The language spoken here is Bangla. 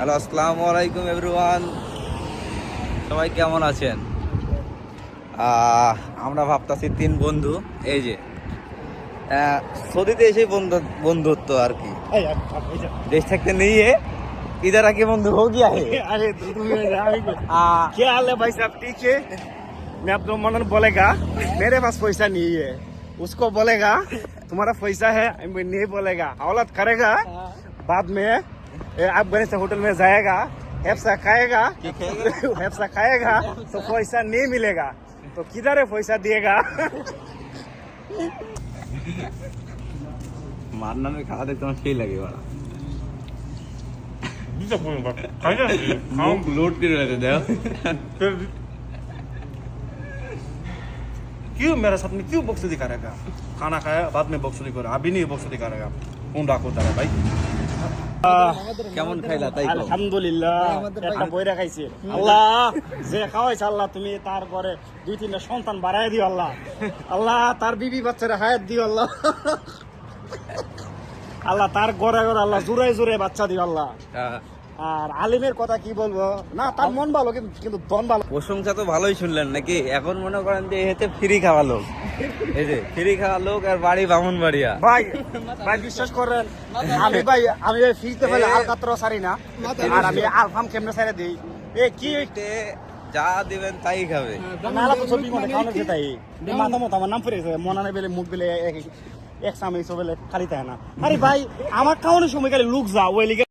হ্যালো, আসসালামু আলাইকুম এভরিওয়ান। সবাই কেমন আছেন? আমরা ভাবতাছি তিন বন্ধু, এই যে সৌদিতে এসে বন্ধুত্ব আর কি देश থাকতে नहीं है, इधर आके बंधु हो गया है। अरे क्या हाल है भाई साहब? ठीक है, मैं अब तो मनन बोलेगा मेरे पास पैसा नहीं है, उसको बोलेगा तुम्हारा पैसा है, नहीं बोलेगा औलाद करेगा। बाद में अफगानिस्तान होटल में जाएगा, हेफ्सा खाएगा हेफ्सा खाएगा तो पैसा नहीं मिलेगा, तो किधर है पैसा दिएगा? मारना में खा देखते हैं सही लगे वाला लोड कर रहे थे। क्यों मेरे साथ में क्यों बक्सुदी करेगा? खाना खाया बाद में बक्सुदी करेगा, अभी नहीं बक्सुदी करेगा। कौन डाको तारा भाई? কেমন খাইলা তাই কও। আলহামদুলিল্লাহ একটা বইরা খাইছে। আল্লাহ যে খাওয়াইছে আল্লাহ তুমি তার ঘরে দুই তিনটা সন্তান বাড়ায় দিও আল্লাহ। আল্লাহ তার বিবি বাচ্চারা হায়াত দিও আল্লাহ। আল্লাহ তার ঘরে ঘরে আল্লাহ জোরে জোরে বাচ্চা দিও আল্লাহ। আর আলিমের কথা কি বলবো, না তার মন ভালো কিন্তু দন ভালো। প্রশংসা তো ভালোই শুনলেন নাকি? এখন মনে করেন যে এতে ফ্রি খাওয়া লোক, এই যে ফ্রি খাওয়া লোক আর বাড়ি বামুনবাড়িয়া। ভাই ভাই বিশ্বাস করেন আমি ভাই ফ্রিতে পেলে আলকাতরা সারি না, আর আমি আলফাম কেমনে সারি দিই। এ কি যা দিবেন তাই খাবে। নালা তো ছবি মনে খাওয়ানো যেতে তাই মাথা মতো আমার নাম পড়েছে, মনে নেই বেলে মুখ বেলে এক সামনে বেলে খালি থাকে না। আরে ভাই আমার খাওয়ানোর সময় গেলে লুক যা ওই লিগে